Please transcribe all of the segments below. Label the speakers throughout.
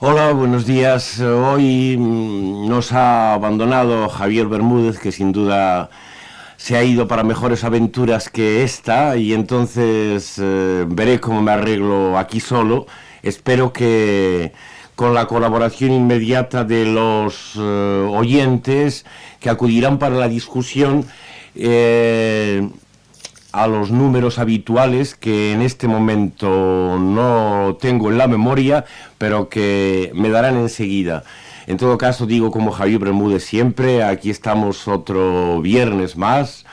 Speaker 1: Hola, buenos días. Hoy nos ha abandonado Javier Bermúdez, que sin duda se ha ido para mejores aventuras que esta, y entonces veré cómo me arreglo aquí solo. Espero que con la colaboración inmediata de los oyentes que acudirán para la discusión, eh, a los números habituales que en este momento no tengo en la memoria, pero que me darán enseguida. En todo caso, digo como Javier Bermúdez siempre, aquí estamos otro viernes más.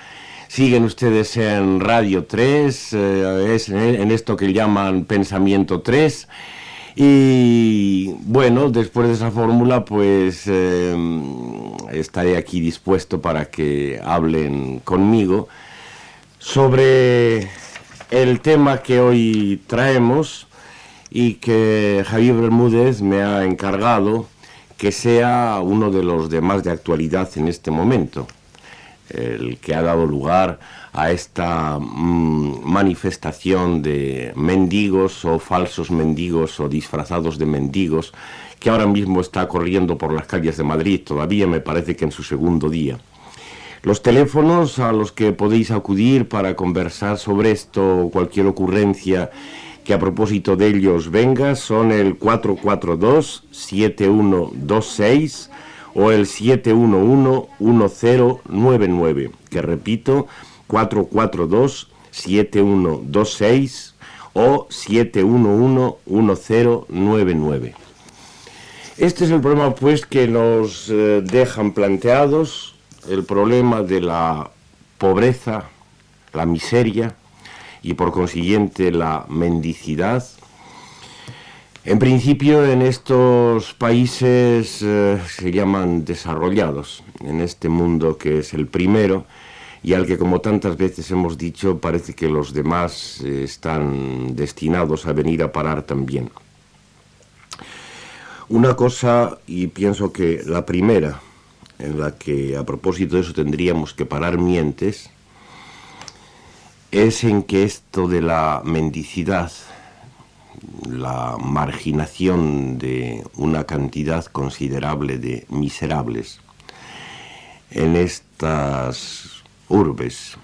Speaker 1: Siguen ustedes en Radio 3, es en esto que llaman Pensamiento 3. Y bueno, después de esa fórmula, pues estaré aquí dispuesto para que hablen conmigo sobre el tema que hoy traemos y que Javier Bermúdez me ha encargado que sea uno de los de más de actualidad en este momento, el que ha dado lugar a esta manifestación de mendigos o falsos mendigos o disfrazados de mendigos que ahora mismo está corriendo por las calles de Madrid, todavía me parece que en su segundo día. Los teléfonos a los que podéis acudir para conversar sobre esto o cualquier ocurrencia que a propósito de ellos venga son el 442-7126 o el 711-1099, que repito, 442-7126 o 711-1099. Este es el problema, pues, que nos dejan planteados, el problema de la pobreza, la miseria y por consiguiente la mendicidad. En principio en estos países se llaman desarrollados, en este mundo que es el primero y al que, como tantas veces hemos dicho, parece que los demás están destinados a venir a parar también. Una cosa, y pienso que la primera, en la que a propósito de eso tendríamos que parar mientes, es en que esto de la mendicidad, la marginación de una cantidad considerable de miserables en estas urbes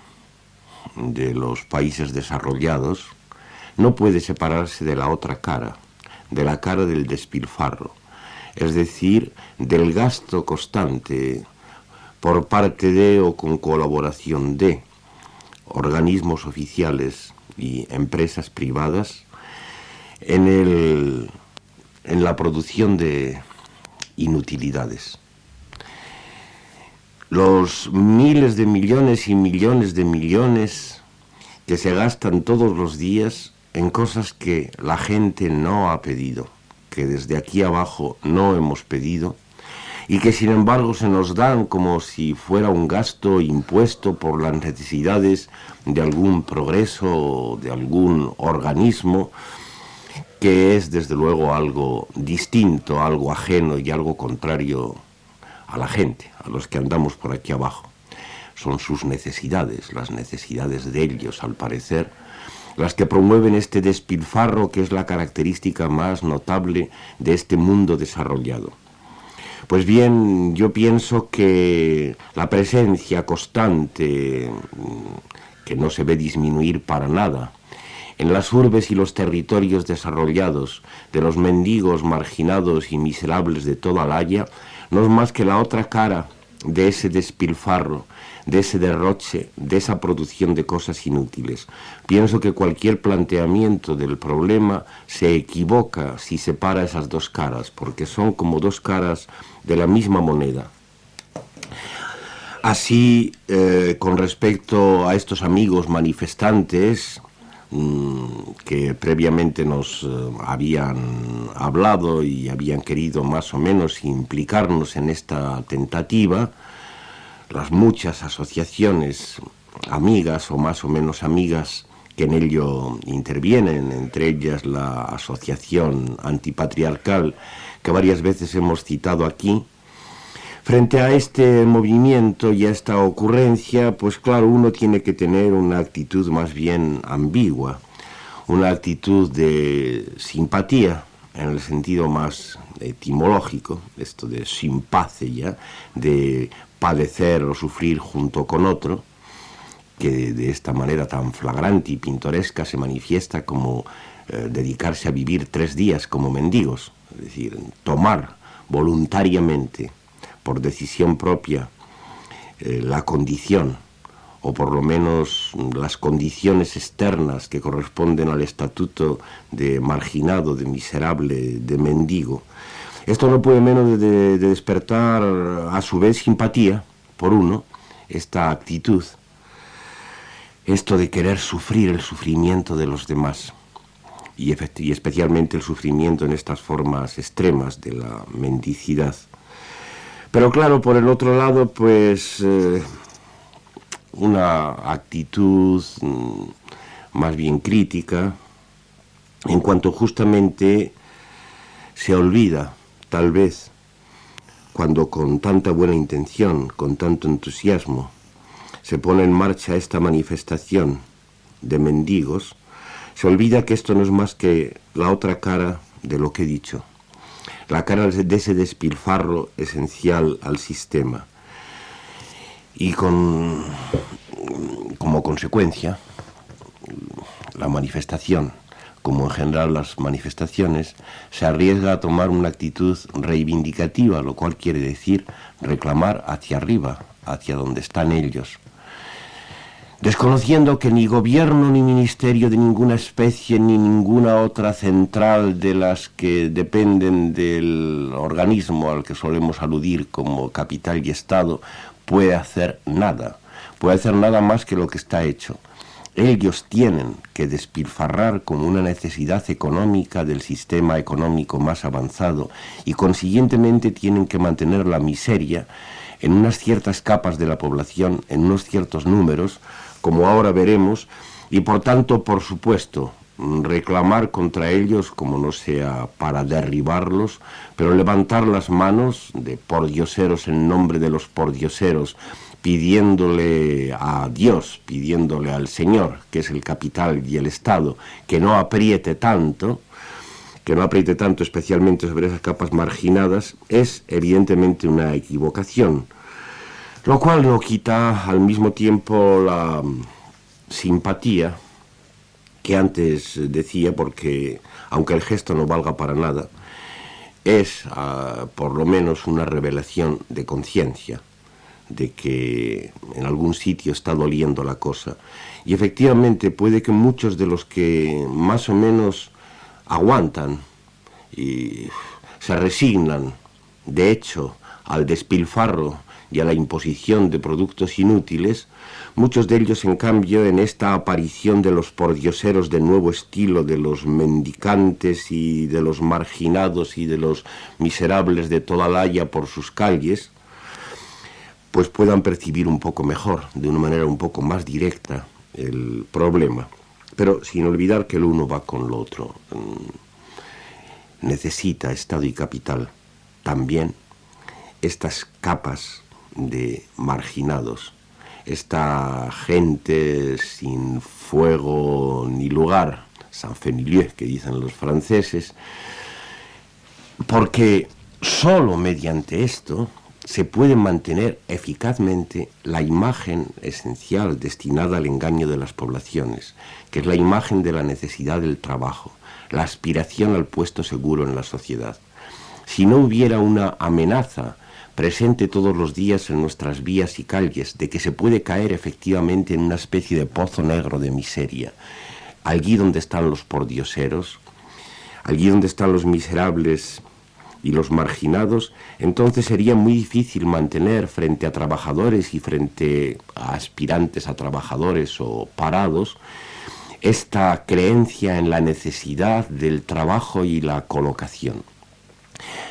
Speaker 1: de los países desarrollados, no puede separarse de la otra cara, de la cara del despilfarro, es decir, del gasto constante por parte de o con colaboración de organismos oficiales y empresas privadas en la producción de inutilidades. Los miles de millones y millones de millones que se gastan todos los días en cosas que la gente no ha pedido, que desde aquí abajo no hemos pedido y que sin embargo se nos dan como si fuera un gasto impuesto por las necesidades de algún progreso, de algún organismo, que es desde luego algo distinto, algo ajeno y algo contrario a la gente, a los que andamos por aquí abajo. Son sus necesidades, las necesidades de ellos, al parecer, las que promueven este despilfarro que es la característica más notable de este mundo desarrollado. Pues bien, yo pienso que la presencia constante, que no se ve disminuir para nada, en las urbes y los territorios desarrollados de los mendigos marginados y miserables de toda la haya, no es más que la otra cara de ese despilfarro, de ese derroche, de esa producción de cosas inútiles. Pienso que cualquier planteamiento del problema se equivoca si separa esas dos caras, porque son como dos caras de la misma moneda. Así, con respecto a estos amigos manifestantes que previamente nos habían hablado y habían querido más o menos implicarnos en esta tentativa, las muchas asociaciones amigas o más o menos amigas que en ello intervienen, entre ellas la Asociación Antipatriarcal, que varias veces hemos citado aquí. Frente a este movimiento y a esta ocurrencia, pues claro, uno tiene que tener una actitud más bien ambigua, una actitud de simpatía en el sentido más etimológico, esto de simpatheia, de padecer o sufrir junto con otro, que de esta manera tan flagrante y pintoresca se manifiesta como dedicarse a vivir 3 días como mendigos, es decir, tomar voluntariamente, por decisión propia, la condición, o por lo menos las condiciones externas que corresponden al estatuto de marginado, de miserable, de mendigo. Esto no puede menos de despertar a su vez simpatía por uno, esta actitud, esto de querer sufrir el sufrimiento de los demás, y especialmente el sufrimiento en estas formas extremas de la mendicidad. Pero claro, por el otro lado, pues una actitud más bien crítica, en cuanto justamente se olvida, tal vez, cuando con tanta buena intención, con tanto entusiasmo, se pone en marcha esta manifestación de mendigos, se olvida que esto no es más que la otra cara de lo que he dicho, la cara de ese despilfarro esencial al sistema. Y como consecuencia, la manifestación, como en general las manifestaciones, se arriesga a tomar una actitud reivindicativa, lo cual quiere decir reclamar hacia arriba, hacia donde están ellos, desconociendo que ni gobierno ni ministerio de ninguna especie ni ninguna otra central de las que dependen del organismo al que solemos aludir como capital y Estado puede hacer nada más que lo que está hecho. Ellos tienen que despilfarrar como una necesidad económica del sistema económico más avanzado y consiguientemente tienen que mantener la miseria en unas ciertas capas de la población, en unos ciertos números, como ahora veremos, y por tanto, por supuesto, reclamar contra ellos, como no sea para derribarlos, pero levantar las manos de pordioseros en nombre de los pordioseros, pidiéndole a Dios, pidiéndole al Señor, que es el capital y el Estado, que no apriete tanto, especialmente sobre esas capas marginadas, es evidentemente una equivocación, lo cual no quita al mismo tiempo la simpatía que antes decía, porque aunque el gesto no valga para nada, es por lo menos una revelación de conciencia, de que en algún sitio está doliendo la cosa. Y efectivamente puede que muchos de los que más o menos aguantan y se resignan, de hecho, al despilfarro y a la imposición de productos inútiles, muchos de ellos, en cambio, en esta aparición de los pordioseros de nuevo estilo, de los mendicantes y de los marginados y de los miserables de toda la haya por sus calles, pues puedan percibir un poco mejor, de una manera un poco más directa, el problema. Pero sin olvidar que el uno va con lo otro. Necesita Estado y capital también estas capas de marginados, esta gente sin fuego ni lugar, sans feu ni lieu, que dicen los franceses, porque solo mediante esto se puede mantener eficazmente la imagen esencial destinada al engaño de las poblaciones, que es la imagen de la necesidad del trabajo, la aspiración al puesto seguro en la sociedad. Si no hubiera una amenaza presente todos los días en nuestras vías y calles de que se puede caer efectivamente en una especie de pozo negro de miseria, allí donde están los pordioseros, allí donde están los miserables y los marginados, entonces sería muy difícil mantener frente a trabajadores y frente a aspirantes a trabajadores o parados esta creencia en la necesidad del trabajo y la colocación.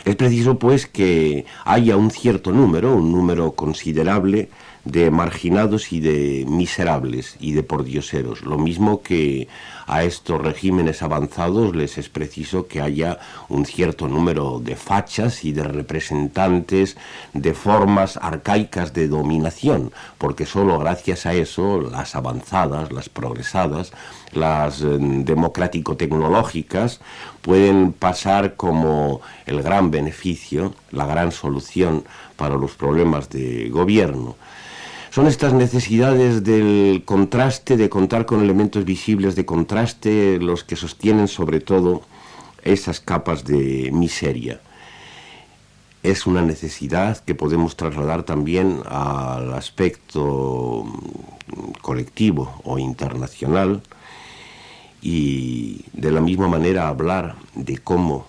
Speaker 1: Es preciso, pues, que haya un cierto número, un número considerable de marginados y de miserables y de pordioseros. Lo mismo que a estos regímenes avanzados les es preciso que haya un cierto número de fachas y de representantes de formas arcaicas de dominación, porque solo gracias a eso las avanzadas, las progresadas, las democrático-tecnológicas pueden pasar como el gran beneficio, la gran solución para los problemas de gobierno. Son estas necesidades del contraste, de contar con elementos visibles de contraste, los que sostienen sobre todo esas capas de miseria. Es una necesidad que podemos trasladar también al aspecto colectivo o internacional y de la misma manera hablar de cómo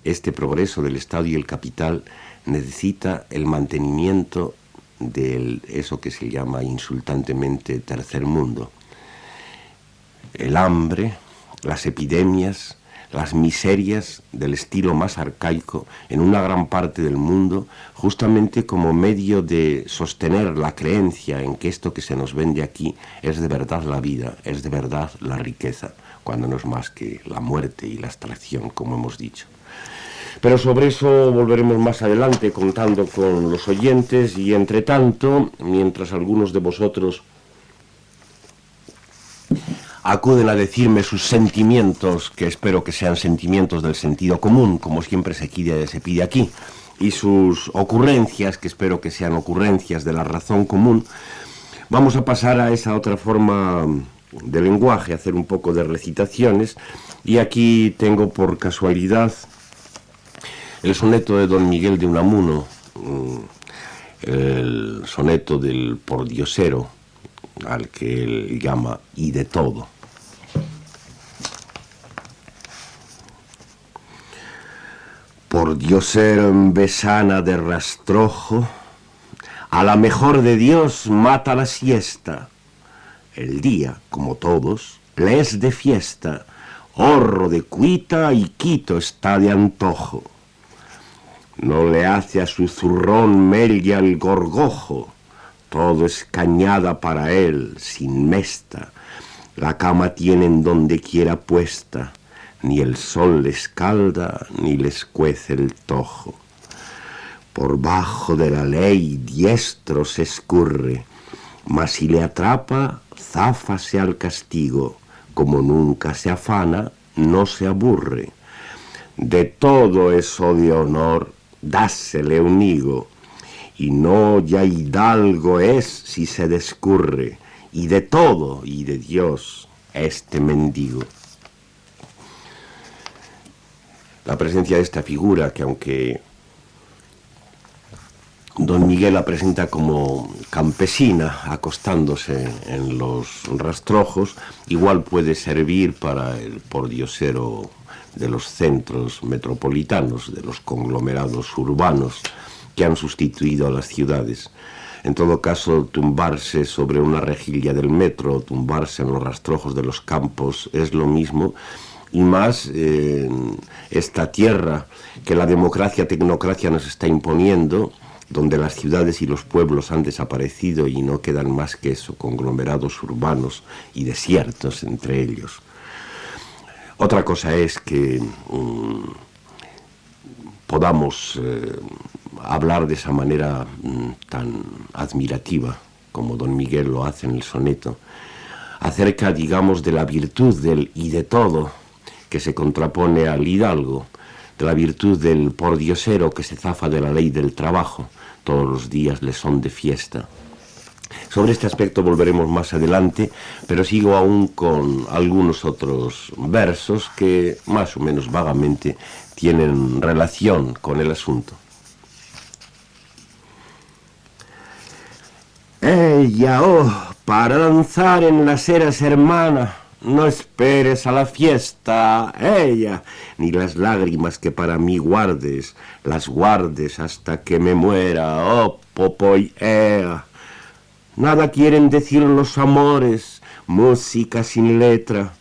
Speaker 1: este progreso del Estado y el capital necesita el mantenimiento de eso que se llama insultantemente tercer mundo. El hambre, las epidemias, las miserias del estilo más arcaico en una gran parte del mundo, justamente como medio de sostener la creencia en que esto que se nos vende aquí es de verdad la vida, es de verdad la riqueza, cuando no es más que la muerte y la extracción, como hemos dicho. Pero sobre eso volveremos más adelante contando con los oyentes y entre tanto, mientras algunos de vosotros acuden a decirme sus sentimientos, que espero que sean sentimientos del sentido común, como siempre se pide aquí, y sus ocurrencias, que espero que sean ocurrencias de la razón común, vamos a pasar a esa otra forma de lenguaje, hacer un poco de recitaciones, y aquí tengo por casualidad el soneto de Don Miguel de Unamuno, el soneto del pordiosero, al que él llama y de todo. Pordiosero en besana de rastrojo, a la mejor de Dios mata la siesta. El día, como todos, le es de fiesta, horro de cuita y quito está de antojo. No le hace a su zurrón mella el gorgojo, todo es cañada para él, sin mesta. La cama tienen donde quiera puesta, ni el sol le escalda, ni le escuece el tojo. Por bajo de la ley diestro se escurre, mas si le atrapa, záfase al castigo, como nunca se afana, no se aburre. De todo eso de honor, dásele un higo, y no ya hidalgo es si se descurre, y de todo y de Dios este mendigo. La presencia de esta figura, que aunque Don Miguel la presenta como campesina acostándose en los rastrojos, igual puede servir para el pordiosero de los centros metropolitanos, de los conglomerados urbanos que han sustituido a las ciudades. En todo caso, tumbarse sobre una rejilla del metro, tumbarse en los rastrojos de los campos es lo mismo, y más esta tierra que la democracia-tecnocracia nos está imponiendo, donde las ciudades y los pueblos han desaparecido y no quedan más que eso, conglomerados urbanos y desiertos entre ellos. Otra cosa es que podamos hablar de esa manera tan admirativa como Don Miguel lo hace en el soneto, acerca, digamos, de la virtud del y de todo que se contrapone al hidalgo, de la virtud del pordiosero que se zafa de la ley del trabajo, todos los días le son de fiesta. Sobre este aspecto volveremos más adelante, pero sigo aún con algunos otros versos que más o menos vagamente tienen relación con el asunto. Ella, oh, para danzar en las eras hermana, no esperes a la fiesta, ella, ni las lágrimas que para mí guardes, las guardes hasta que me muera, oh, popoy, ea. Nada quieren decir los amores, música sin letra,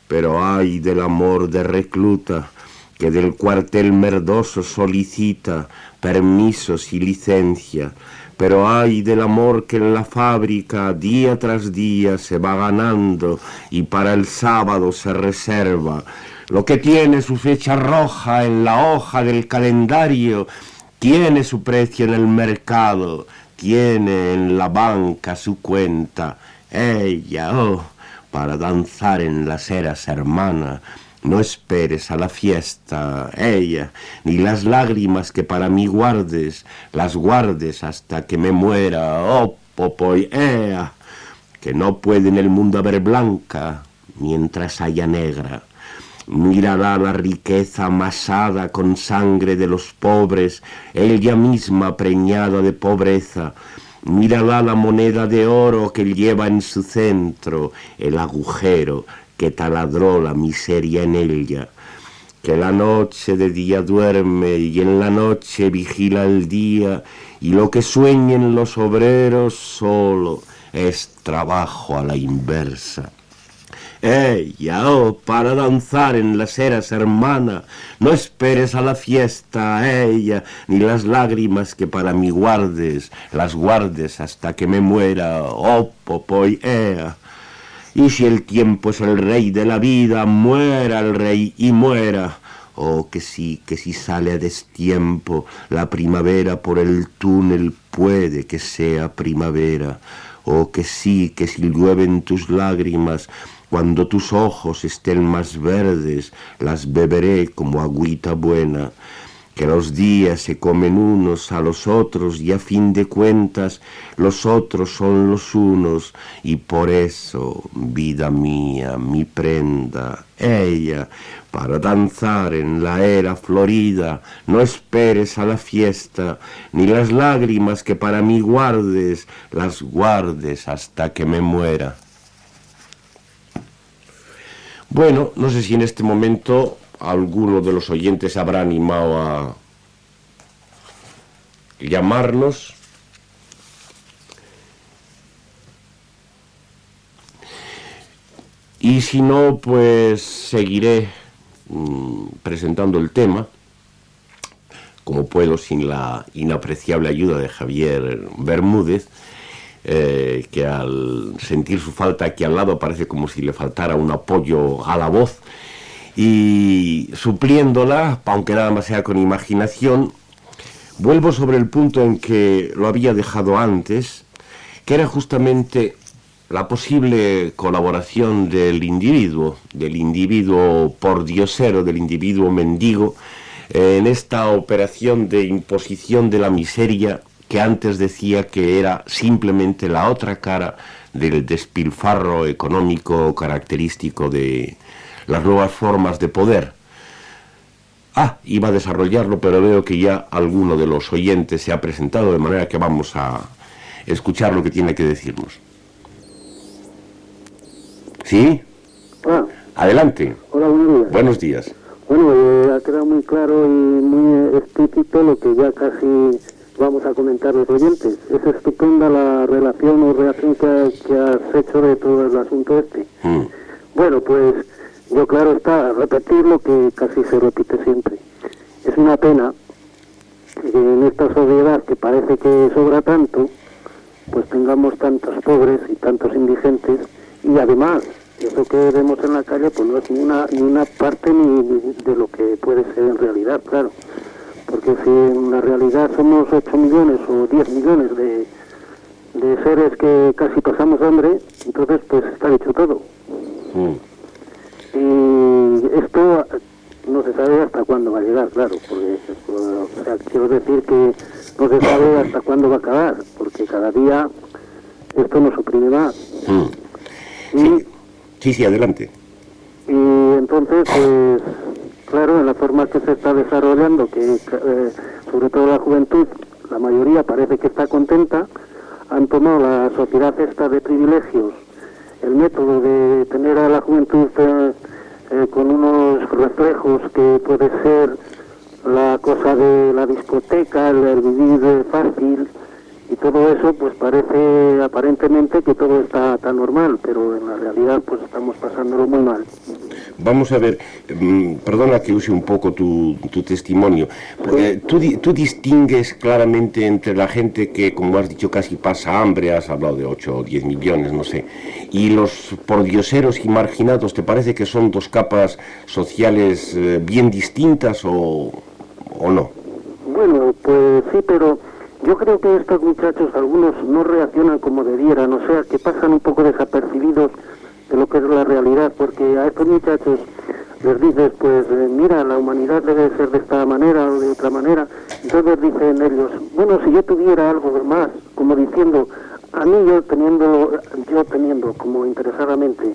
Speaker 1: pero ay del amor de recluta, que del cuartel merdoso solicita permisos y licencia, pero ay del amor que en la fábrica día tras día se va ganando y para el sábado se reserva. Lo que tiene su fecha roja en la hoja del calendario, tiene su precio en el mercado, tiene en la banca su cuenta. Ella, oh, para danzar en las eras, hermana, no esperes a la fiesta, ella, ni las lágrimas que para mí guardes, las guardes hasta que me muera, oh, popoy, ea, que no puede en el mundo haber blanca mientras haya negra. Mírala la riqueza amasada con sangre de los pobres, ella misma preñada de pobreza. Mírala la moneda de oro que lleva en su centro, el agujero que taladró la miseria en ella. Que la noche de día duerme y en la noche vigila el día, y lo que sueñen los obreros solo es trabajo a la inversa. Ella, oh, para danzar en las eras, hermana, no esperes a la fiesta, ella, ni las lágrimas que para mí guardes, las guardes hasta que me muera, oh, popoy, ea. Y si el tiempo es el rey de la vida, muera el rey y muera. Oh, que si sale a destiempo la primavera por el túnel, puede que sea primavera. Oh, que si llueven tus lágrimas, cuando tus ojos estén más verdes, las beberé como agüita buena. Que los días se comen unos a los otros y a fin de cuentas los otros son los unos, y por eso, vida mía, mi prenda, ella, para danzar en la era florida, no esperes a la fiesta, ni las lágrimas que para mí guardes, las guardes hasta que me muera. Bueno, no sé si en este momento alguno de los oyentes se habrá animado a llamarnos. Y si no, pues seguiré presentando el tema, como puedo, sin la inapreciable ayuda de Javier Bermúdez, que al sentir su falta aquí al lado parece como si le faltara un apoyo a la voz, y supliéndola, aunque nada más sea con imaginación, vuelvo sobre el punto en que lo había dejado antes, que era justamente la posible colaboración del individuo pordiosero, del individuo mendigo, en esta operación de imposición de la miseria que antes decía que era simplemente la otra cara del despilfarro económico característico de las nuevas formas de poder. Iba a desarrollarlo, pero veo que ya alguno de los oyentes se ha presentado, de manera que vamos a escuchar lo que tiene que decirnos. ¿Sí? Adelante.
Speaker 2: Hola, buenos días.
Speaker 1: Buenos días.
Speaker 2: Bueno, ha quedado muy claro y muy explícito lo que ya casi vamos a comentar los oyentes. Es estupenda la relación o reacción que has hecho de todo el asunto este. Bueno, pues yo claro está, repetir lo que casi se repite siempre. Es una pena que en esta sociedad que parece que sobra tanto, pues tengamos tantos pobres y tantos indigentes, y además eso que vemos en la calle pues no es ni una parte ni de lo que puede ser en realidad, claro. Porque si en la realidad somos 8 millones o 10 millones de seres que casi pasamos hambre, entonces pues está dicho todo. Y esto no se sabe hasta cuándo va a llegar, claro, porque o sea, quiero decir que no se sabe hasta cuándo va a acabar, porque cada día esto nos oprime más.
Speaker 1: Sí, adelante.
Speaker 2: Y entonces, pues, claro, en la forma que se está desarrollando, que sobre todo la juventud, la mayoría parece que está contenta, han tomado la sociedad esta de privilegios, el método de tener a la juventud con unos reflejos que puede ser la cosa de la discoteca, el vivir fácil, y todo eso pues parece aparentemente que todo está tan normal, pero en la realidad pues estamos pasándolo muy mal.
Speaker 1: Vamos a ver, perdona que use un poco tu testimonio. Tú distingues claramente entre la gente que, como has dicho, casi pasa hambre, has hablado de 8 o 10 millones, no sé, y los pordioseros y marginados. ¿Te parece que son dos capas sociales bien distintas o no?
Speaker 2: Bueno, pues sí, pero yo creo que estos muchachos, algunos no reaccionan como debieran, o sea, que pasan un poco desapercibidos de lo que es la realidad, porque a estos muchachos les dices, pues mira, la humanidad debe ser de esta manera o de otra manera, entonces dicen ellos, bueno, si yo tuviera algo más, como diciendo, a mí yo teniendo como interesadamente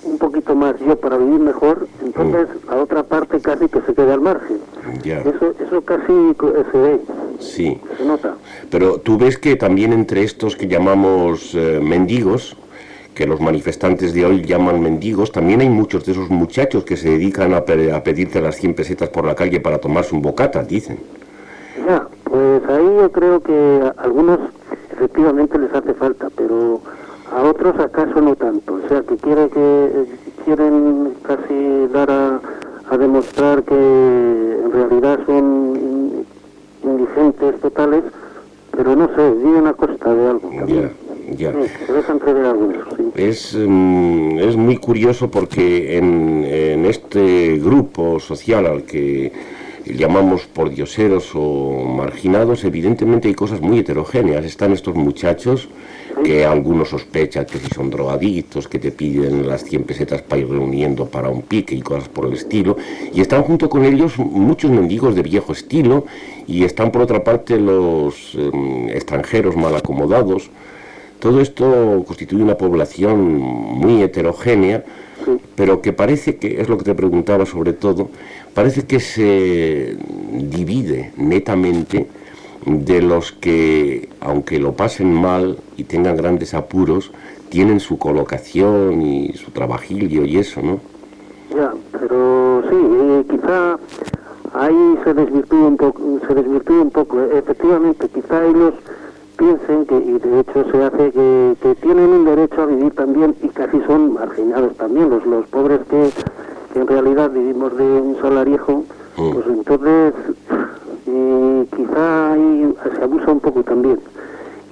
Speaker 2: un poquito más yo para vivir mejor, entonces la otra parte casi que se queda al margen.
Speaker 1: Ya.
Speaker 2: Eso casi se ve,
Speaker 1: sí.
Speaker 2: se nota.
Speaker 1: Pero tú ves que también entre estos que llamamos mendigos, que los manifestantes de hoy llaman mendigos, también hay muchos de esos muchachos que se dedican a pedirte las 100 pesetas por la calle para tomarse un bocata, dicen.
Speaker 2: Ya, pues ahí yo creo que a algunos efectivamente les hace falta, pero a otros acaso no tanto. O sea, que quieren casi dar a demostrar que en realidad son indigentes totales, pero no sé, viven a costa de algo también.
Speaker 1: Ya.
Speaker 2: Sí, se dejan creer algunos, sí.
Speaker 1: Es muy curioso porque en este grupo social al que llamamos pordioseros o marginados, evidentemente hay cosas muy heterogéneas. Están estos muchachos que algunos sospechan que si son drogadictos, que te piden las 100 pesetas para ir reuniendo para un pique y cosas por el estilo, y están junto con ellos muchos mendigos de viejo estilo, y están por otra parte los extranjeros mal acomodados. Todo esto constituye una población muy heterogénea, pero que parece que, es lo que te preguntaba sobre todo, parece que se divide netamente de los que, aunque lo pasen mal y tengan grandes apuros, tienen su colocación y su trabajillo y eso, ¿no?
Speaker 2: Ya, pero sí, quizá ahí se desvirtúa un poco, efectivamente, quizá ellos piensen que, y de hecho se hace que tienen un derecho a vivir también y casi son marginados también, los pobres que en realidad vivimos de un salarijo, pues entonces quizá ahí se abusa un poco también.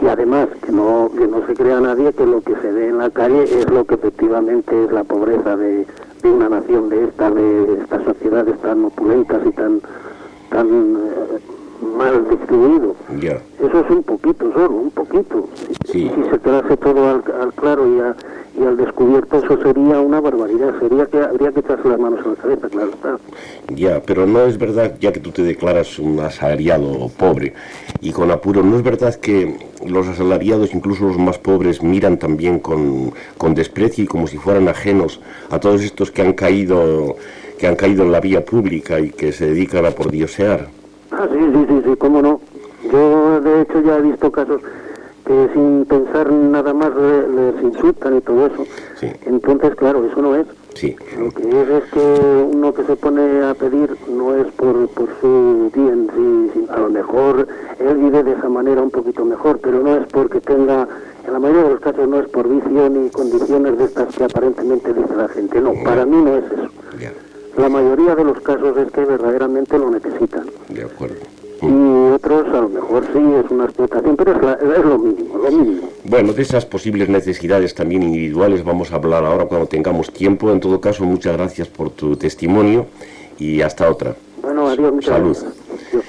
Speaker 2: Y además, que no se crea nadie que lo que se ve en la calle es lo que efectivamente es la pobreza de una nación de estas sociedades tan opulentas y tan mal distribuido.
Speaker 1: Yeah.
Speaker 2: Eso es un poquito solo, un poquito.
Speaker 1: Sí.
Speaker 2: Si se quedase todo al claro y al descubierto, eso sería una barbaridad. Sería que habría que echarse las manos a la cabeza, claro está.
Speaker 1: Ya, pero no es verdad, ya que tú te declaras un asalariado pobre y con apuro, ¿no es verdad que los asalariados, incluso los más pobres, miran también con desprecio y como si fueran ajenos a todos estos que han caído en la vía pública y que se dedican a pordiosear?
Speaker 2: Ah, sí, cómo no. Yo, de hecho, ya he visto casos que sin pensar nada más les insultan y todo eso.
Speaker 1: Sí.
Speaker 2: Entonces, claro, eso no es.
Speaker 1: Sí.
Speaker 2: Lo que es que uno que se pone a pedir no es por su bien, sí, a lo mejor él vive de esa manera un poquito mejor, pero no es porque tenga, en la mayoría de los casos no es por vicio ni condiciones de estas que aparentemente dice la gente. No, para mí no es eso.
Speaker 1: Ya.
Speaker 2: La mayoría de los casos es que verdaderamente lo necesitan.
Speaker 1: De acuerdo.
Speaker 2: Y otros a lo mejor sí es una explotación, pero es lo mínimo, lo mínimo.
Speaker 1: Bueno, de esas posibles necesidades también individuales vamos a hablar ahora cuando tengamos tiempo. En todo caso, muchas gracias por tu testimonio y hasta otra.
Speaker 2: Bueno, adiós, muchas
Speaker 1: Salud.
Speaker 2: gracias. Adiós.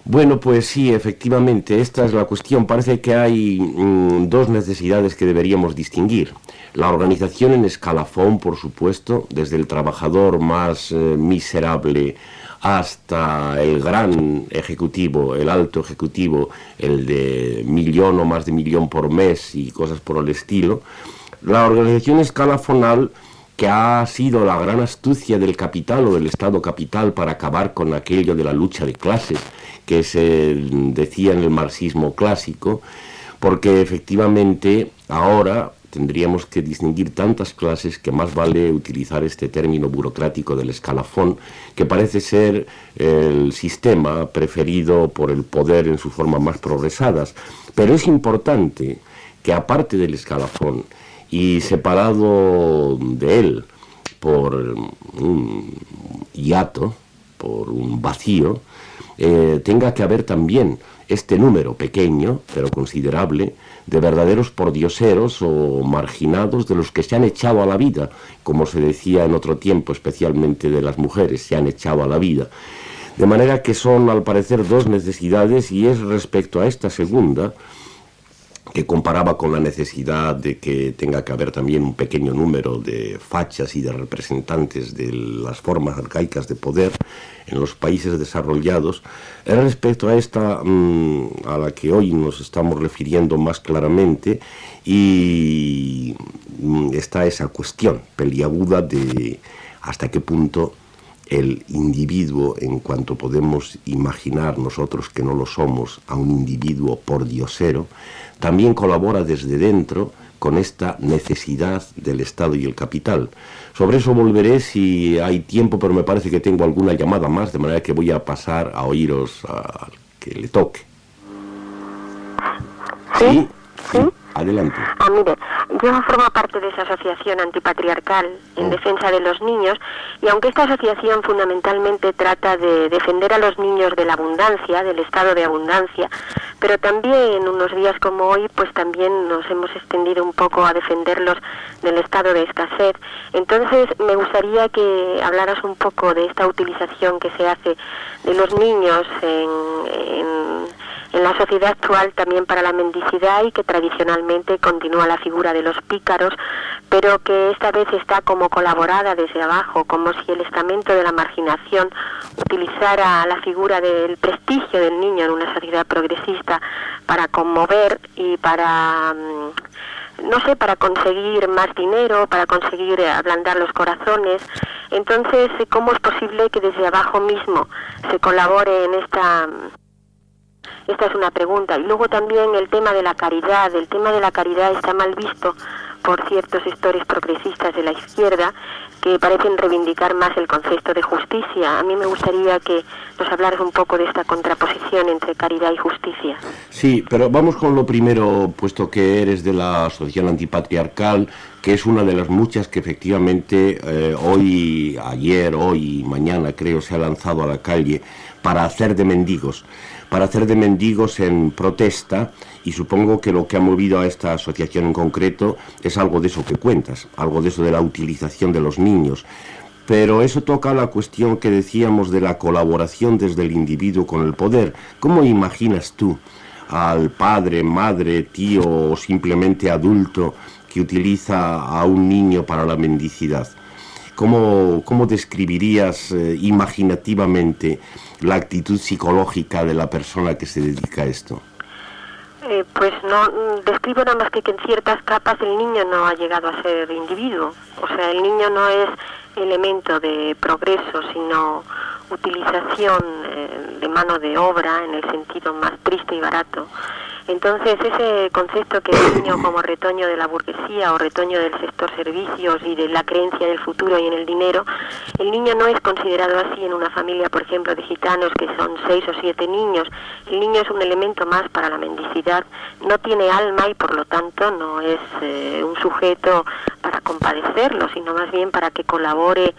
Speaker 1: Bueno, pues sí, efectivamente, esta es la cuestión. Parece que hay dos necesidades que deberíamos distinguir. La organización en escalafón, por supuesto, desde el trabajador más miserable hasta el gran ejecutivo, el alto ejecutivo, el de 1.000.000 o más de 1.000.000 por mes y cosas por el estilo. La organización escalafonal, que ha sido la gran astucia del capital o del Estado capital para acabar con aquello de la lucha de clases que se decía en el marxismo clásico, porque efectivamente ahora tendríamos que distinguir tantas clases que más vale utilizar este término burocrático del escalafón, que parece ser el sistema preferido por el poder en sus formas más progresadas. Pero es importante que aparte del escalafón y separado de él, por un hiato, por un vacío, tenga que haber también este número pequeño, pero considerable, de verdaderos pordioseros o marginados de los que se han echado a la vida, como se decía en otro tiempo, especialmente de las mujeres, se han echado a la vida. De manera que son, al parecer, dos necesidades, y es respecto a esta segunda, que comparaba con la necesidad de que tenga que haber también un pequeño número de fachas y de representantes de las formas arcaicas de poder en los países desarrollados, es respecto a esta a la que hoy nos estamos refiriendo más claramente, y está esa cuestión peliaguda de hasta qué punto el individuo, en cuanto podemos imaginar nosotros que no lo somos, a un individuo pordiosero, también colabora desde dentro con esta necesidad del Estado y el capital. Sobre eso volveré si hay tiempo, pero me parece que tengo alguna llamada más, de manera que voy a pasar a oíros al que le toque.
Speaker 3: ¿Sí?
Speaker 1: Sí, adelante.
Speaker 3: Mire, yo formo parte de esa asociación antipatriarcal en defensa de los niños, y aunque esta asociación fundamentalmente trata de defender a los niños de la abundancia, del estado de abundancia, pero también unos días como hoy, pues también nos hemos extendido un poco a defenderlos del estado de escasez. Entonces me gustaría que hablaras un poco de esta utilización que se hace de los niños en la sociedad actual también para la mendicidad, y que tradicionalmente continúa la figura de los pícaros, pero que esta vez está como colaborada desde abajo, como si el estamento de la marginación utilizara la figura del prestigio del niño en una sociedad progresista para conmover y para no sé, para conseguir más dinero, para conseguir ablandar los corazones. Entonces, ¿cómo es posible que desde abajo mismo se colabore en esta es una pregunta? Y luego también el tema de la caridad. El tema de la caridad está mal visto por ciertos sectores progresistas de la izquierda que parecen reivindicar más el concepto de justicia. A mí me gustaría que nos hablaras un poco de esta contraposición entre caridad y justicia.
Speaker 1: Sí, pero vamos con lo primero, puesto que eres de la Asociación Antipatriarcal, que es una de las muchas que efectivamente ayer, hoy y mañana creo se ha lanzado a la calle para hacer de mendigos en protesta, y supongo que lo que ha movido a esta asociación en concreto es algo de eso que cuentas, algo de eso de la utilización de los niños. Pero eso toca la cuestión que decíamos de la colaboración desde el individuo con el poder. ¿Cómo imaginas tú al padre, madre, tío o simplemente adulto que utiliza a un niño para la mendicidad? ¿Cómo describirías imaginativamente la actitud psicológica de la persona que se dedica a esto?
Speaker 3: Pues no describo nada más que en ciertas capas el niño no ha llegado a ser individuo. O sea, el niño no es elemento de progreso, sino utilización de mano de obra en el sentido más triste y barato. Entonces, ese concepto que el niño como retoño de la burguesía o retoño del sector servicios y de la creencia en el futuro y en el dinero, el niño no es considerado así en una familia, por ejemplo, de gitanos que son 6 o 7 niños. El niño es un elemento más para la mendicidad, no tiene alma y por lo tanto no es un sujeto para compadecerlo, sino más bien para que colabore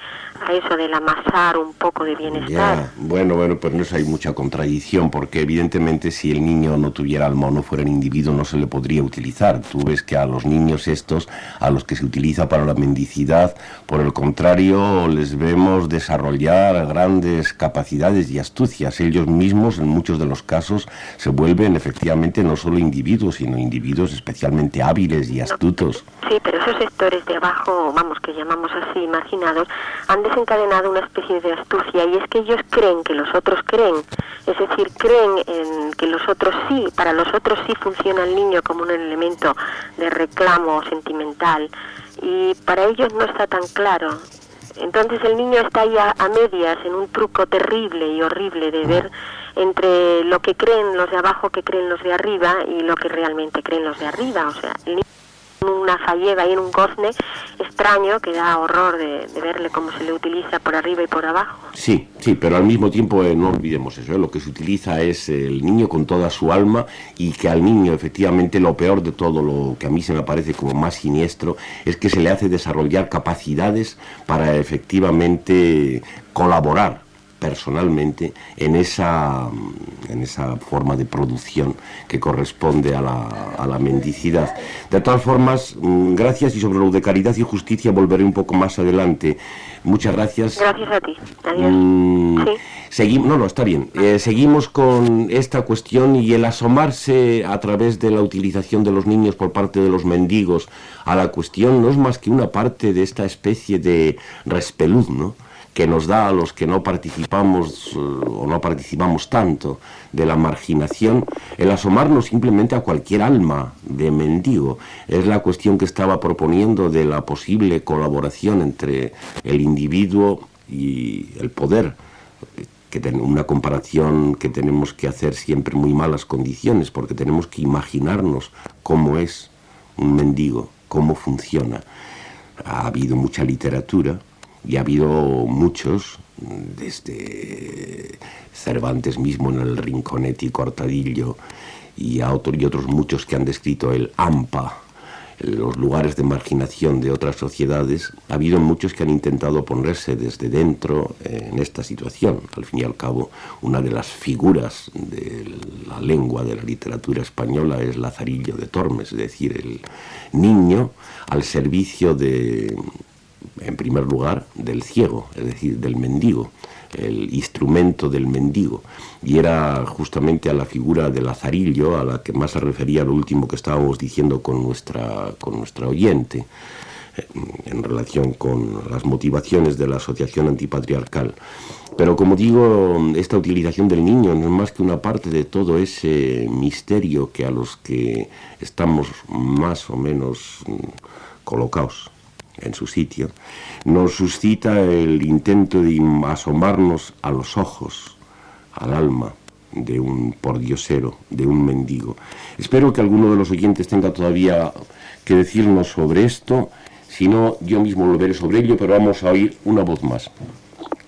Speaker 3: a eso del amasar un poco de bienestar.
Speaker 1: Ya, bueno, pues en eso hay mucha contradicción, porque evidentemente si el niño no tuviera alma o no fuera un individuo no se le podría utilizar. Tú ves que a los niños estos, a los que se utiliza para la mendicidad, por el contrario, les vemos desarrollar grandes capacidades y astucias. Ellos mismos, en muchos de los casos, se vuelven efectivamente no solo individuos, sino individuos especialmente hábiles y astutos.
Speaker 3: Sí, pero esos sectores de abajo, vamos, que llamamos así, marginados, han desencadenado una especie de astucia, y es que ellos creen que los otros creen, es decir, creen en que los otros sí, para los otros sí funciona el niño como un elemento de reclamo sentimental, y para ellos no está tan claro. Entonces el niño está ahí a medias, en un truco terrible y horrible de ver entre lo que creen los de abajo, que creen los de arriba, y lo que realmente creen los de arriba. O sea, el niño una fallega y en un gozne extraño que da horror de verle cómo se le utiliza por arriba y por abajo.
Speaker 1: Sí, sí, pero al mismo tiempo no olvidemos eso, lo que se utiliza es el niño con toda su alma, y que al niño efectivamente lo peor de todo, lo que a mí se me parece como más siniestro, es que se le hace desarrollar capacidades para efectivamente colaborar personalmente en esa forma de producción que corresponde a la mendicidad. De todas formas, gracias, y sobre lo de caridad y justicia volveré un poco más adelante. Muchas gracias.
Speaker 3: Gracias a ti. Adiós. Sí.
Speaker 1: Seguimos, está bien. Seguimos con esta cuestión, y el asomarse a través de la utilización de los niños por parte de los mendigos a la cuestión no es más que una parte de esta especie de respeluz, ¿no?, que nos da a los que no participamos o no participamos tanto de la marginación, el asomarnos simplemente a cualquier alma de mendigo. Es la cuestión que estaba proponiendo de la posible colaboración entre el individuo y el poder, una comparación que tenemos que hacer siempre en muy malas condiciones, porque tenemos que imaginarnos cómo es un mendigo, cómo funciona. Ha habido mucha literatura, y ha habido muchos, desde Cervantes mismo en el Rinconete y Cortadillo, y otros muchos que han descrito el AMPA, los lugares de marginación de otras sociedades. Ha habido muchos que han intentado ponerse desde dentro en esta situación. Al fin y al cabo, una de las figuras de la lengua, de la literatura española, es Lazarillo de Tormes, es decir, el niño al servicio de, en primer lugar, del ciego, es decir, del mendigo, el instrumento del mendigo. Y era justamente a la figura de Lazarillo a la que más se refería lo último que estábamos diciendo con nuestra oyente, en relación con las motivaciones de la asociación antipatriarcal. Pero como digo, esta utilización del niño no es más que una parte de todo ese misterio que a los que estamos más o menos colocados en su sitio, nos suscita el intento de asomarnos a los ojos, al alma de un pordiosero, de un mendigo. Espero que alguno de los oyentes tenga todavía que decirnos sobre esto, si no, yo mismo lo veré sobre ello, pero vamos a oír una voz más.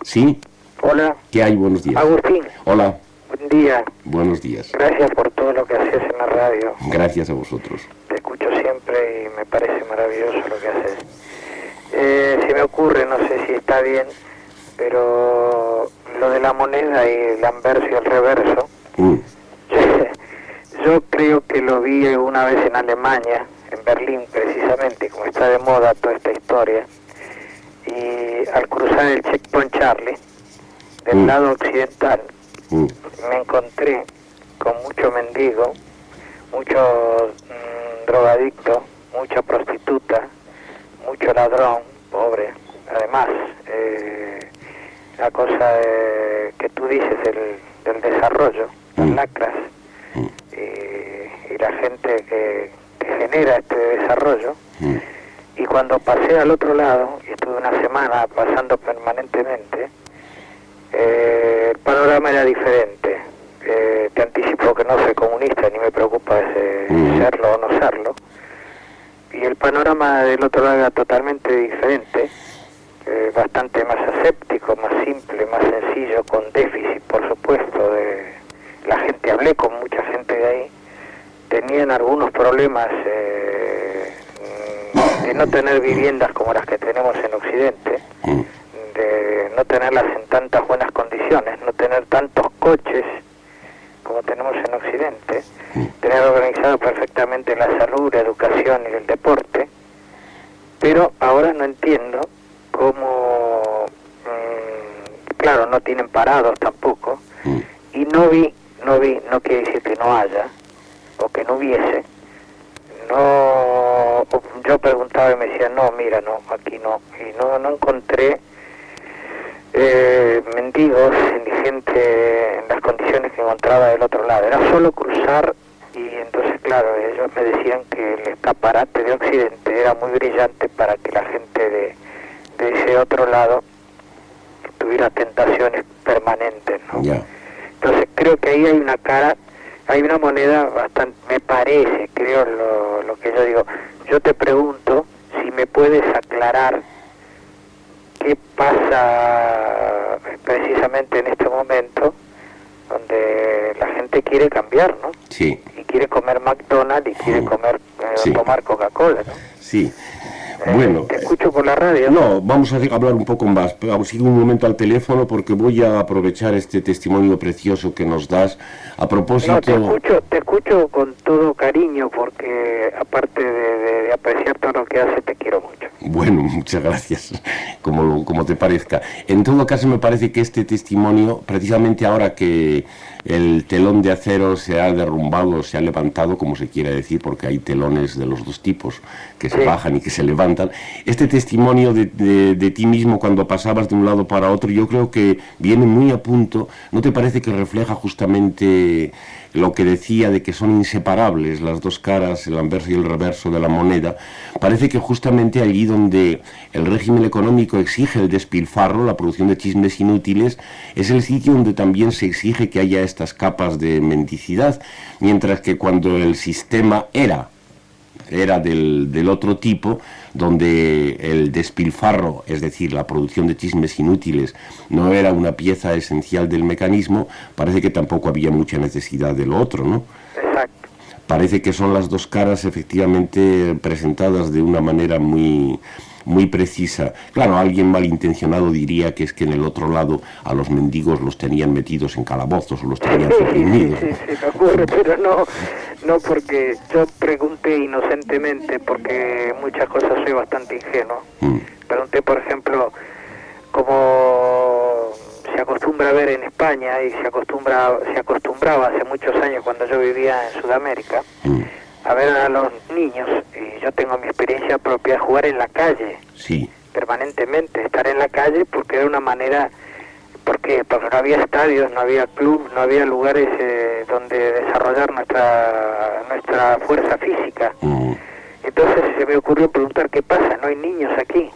Speaker 1: ¿Sí?
Speaker 4: Hola.
Speaker 1: ¿Qué hay? Buenos días.
Speaker 4: Agustín.
Speaker 1: Hola.
Speaker 4: Buen día.
Speaker 1: Buenos días.
Speaker 4: Gracias por todo lo que haces en la radio.
Speaker 1: Gracias a vosotros.
Speaker 4: Te escucho siempre y me parece maravilloso lo que haces. Se me ocurre, no sé si está bien, pero lo de la moneda y el anverso y el reverso, yo creo que lo vi una vez en Alemania, en Berlín precisamente, como está de moda toda esta historia, y al cruzar el Checkpoint Charlie, del lado occidental, me encontré con mucho mendigo, mucho drogadicto, mucha prostituta, mucho ladrón, pobre. Además, la cosa que tú dices del desarrollo, las lacras, y la gente que genera este desarrollo. Y cuando pasé al otro lado, y estuve una semana pasando permanentemente, el panorama era diferente. Te anticipo que no soy comunista, ni me preocupa serlo o no serlo. Y el panorama del otro lado era totalmente diferente, bastante más aséptico, más simple, más sencillo, con déficit, por supuesto, de la gente. Hablé con mucha gente de ahí, tenían algunos problemas de no tener viviendas como las que tenemos en Occidente, de no tenerlas en tantas buenas condiciones, no tener tantos coches como tenemos en Occidente, tener organizado perfectamente la salud, la educación y el deporte, pero ahora no entiendo cómo, claro, no tienen parados tampoco, y no quiere decir que no haya, o que no hubiese, yo preguntaba y me decían, no, mira, no, aquí no, y no encontré mendigos, indigentes en las condiciones que encontraba del otro lado. Era solo cruzar, y entonces, claro, ellos me decían que el escaparate de Occidente era muy brillante para que la gente de ese otro lado tuviera tentaciones permanentes, ¿no? Entonces creo que ahí hay una cara, hay una moneda bastante, me parece, creo lo que yo digo, yo te pregunto si me puedes aclarar qué pasa precisamente en este momento donde la gente quiere cambiar, ¿no?
Speaker 1: Sí.
Speaker 4: Y quiere comer McDonald's y quiere comer, tomar Coca-Cola, ¿no?
Speaker 1: Sí. Bueno,
Speaker 4: te escucho por la radio.
Speaker 1: No, vamos a hablar un poco más. Sigue un momento al teléfono porque voy a aprovechar este testimonio precioso que nos das. A propósito...
Speaker 4: No, te escucho con todo cariño porque aparte de apreciar todo lo que haces, te quiero mucho.
Speaker 1: Bueno, muchas gracias, como te parezca. En todo caso, me parece que este testimonio, precisamente ahora que el telón de acero se ha derrumbado, se ha levantado, como se quiera decir, porque hay telones de los dos tipos, que se bajan y que se levantan. Este testimonio de ti mismo cuando pasabas de un lado para otro, yo creo que viene muy a punto. ¿No te parece que refleja justamente lo que decía de que son inseparables las dos caras, el anverso y el reverso de la moneda? Parece que justamente allí donde el régimen económico exige el despilfarro, la producción de chismes inútiles, es el sitio donde también se exige que haya estas capas de mendicidad, mientras que cuando el sistema era del otro tipo, donde el despilfarro, es decir, la producción de chismes inútiles, no era una pieza esencial del mecanismo, parece que tampoco había mucha necesidad de lo otro, ¿no?
Speaker 4: Exacto.
Speaker 1: Parece que son las dos caras efectivamente presentadas de una manera muy precisa. Claro, alguien malintencionado diría que es que en el otro lado a los mendigos los tenían metidos en calabozos o los tenían suprimidos.
Speaker 4: Sí, me ocurre, pero no porque yo pregunté inocentemente, porque muchas cosas soy bastante ingenuo. Pregunté, por ejemplo, cómo se acostumbra a ver en España y se acostumbraba hace muchos años cuando yo vivía en Sudamérica, a ver a los niños, y yo tengo mi experiencia propia de jugar en la calle, permanentemente, estar en la calle, porque era una manera, porque no había estadios, no había club, no había lugares donde desarrollar nuestra fuerza física. Entonces se me ocurrió preguntar, ¿qué pasa? ¿No hay niños aquí?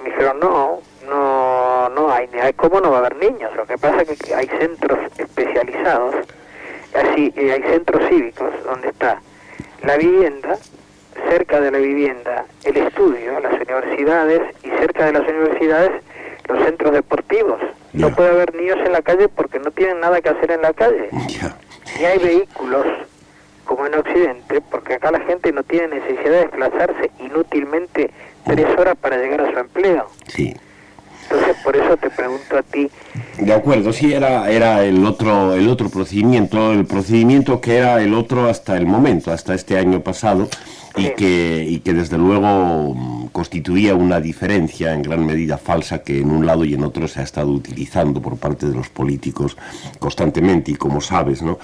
Speaker 4: Me dijeron, no hay, ¿cómo no va a haber niños? Lo que pasa es que hay centros especializados, así, hay centros cívicos donde está la vivienda, cerca de la vivienda el estudio, las universidades, y cerca de las universidades los centros deportivos. No puede haber niños en la calle porque no tienen nada que hacer en la calle. Ni hay vehículos como en Occidente, porque acá la gente no tiene necesidad de desplazarse inútilmente 3 horas para llegar a su empleo.
Speaker 1: Sí.
Speaker 4: Entonces, por eso te pregunto a ti.
Speaker 1: De acuerdo, sí, era el otro procedimiento, el procedimiento que era el otro hasta el momento, hasta este año pasado, y que desde luego constituía una diferencia en gran medida falsa que en un lado y en otro se ha estado utilizando por parte de los políticos constantemente, y como sabes, ¿no?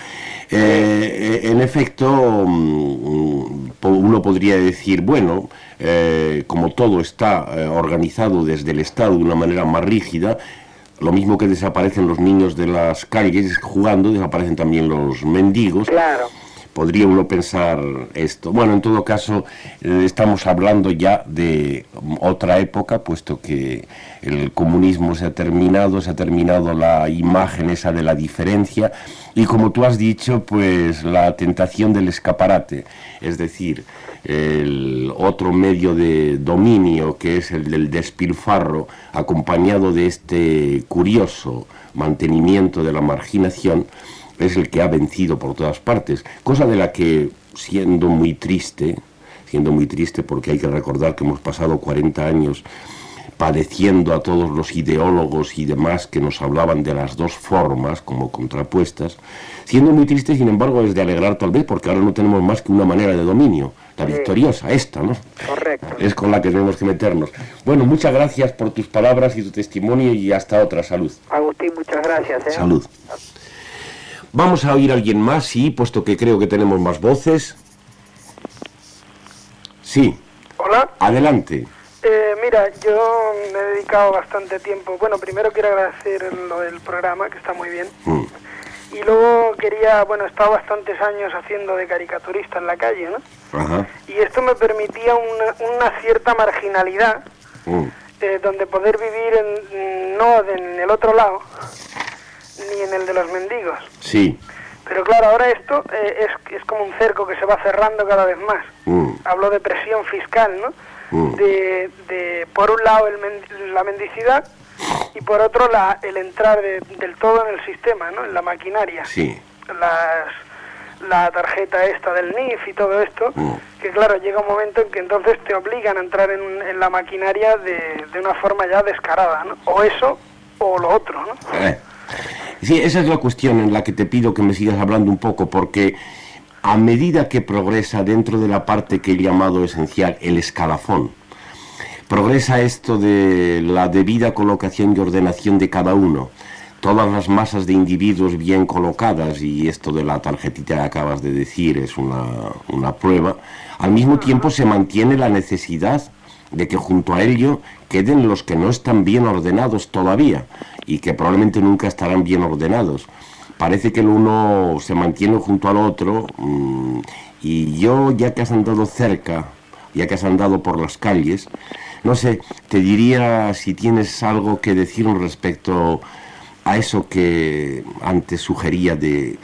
Speaker 1: En efecto, uno podría decir, bueno, como todo está organizado desde el Estado de una manera más rígida, lo mismo que desaparecen los niños de las calles jugando, desaparecen también los mendigos.
Speaker 4: Claro.
Speaker 1: Podría uno pensar esto. Bueno, en todo caso, estamos hablando ya de otra época, puesto que el comunismo se ha terminado la imagen esa de la diferencia, y como tú has dicho, pues la tentación del escaparate, es decir, el otro medio de dominio, que es el del despilfarro, acompañado de este curioso mantenimiento de la marginación, es el que ha vencido por todas partes, cosa de la que, siendo muy triste, porque hay que recordar que hemos pasado 40 años padeciendo a todos los ideólogos y demás que nos hablaban de las dos formas como contrapuestas, siendo muy triste, sin embargo, es de alegrar tal vez, porque ahora no tenemos más que una manera de dominio, la victoriosa, esta, ¿no?
Speaker 4: Correcto.
Speaker 1: Es con la que tenemos que meternos. Bueno, muchas gracias por tus palabras y tu testimonio, y hasta otra. Salud.
Speaker 4: Agustín, muchas gracias.
Speaker 1: Salud. Vamos a oír a alguien más, sí, puesto que creo que tenemos más voces. Sí.
Speaker 5: Hola.
Speaker 1: Adelante.
Speaker 5: Mira, yo me he dedicado bastante tiempo. Bueno, primero quiero agradecer lo del programa, que está muy bien. Y luego he estado bastantes años haciendo de caricaturista en la calle, ¿no?
Speaker 1: Ajá.
Speaker 5: Y esto me permitía una cierta marginalidad, donde poder vivir no en el otro lado, ni en el de los mendigos.
Speaker 1: Sí.
Speaker 5: Pero claro, ahora esto es como un cerco que se va cerrando cada vez más. Hablo de presión fiscal, ¿no? Por un lado la mendicidad y por otro el entrar del todo en el sistema, ¿no? En la maquinaria.
Speaker 1: Sí.
Speaker 5: La tarjeta esta del NIF y todo esto, que claro, llega un momento en que entonces te obligan a entrar en la maquinaria de una forma ya descarada, ¿no? O eso o lo otro, ¿no?
Speaker 1: Sí, esa es la cuestión en la que te pido que me sigas hablando un poco, porque a medida que progresa dentro de la parte que he llamado esencial, el escalafón, progresa esto de la debida colocación y ordenación de cada uno, todas las masas de individuos bien colocadas, y esto de la tarjetita que acabas de decir es una prueba, al mismo tiempo se mantiene la necesidad de que junto a ello queden los que no están bien ordenados todavía, y que probablemente nunca estarán bien ordenados. Parece que el uno se mantiene junto al otro, y yo, ya que has andado cerca, ya que has andado por las calles, no sé, te diría si tienes algo que decir respecto a eso que antes sugería de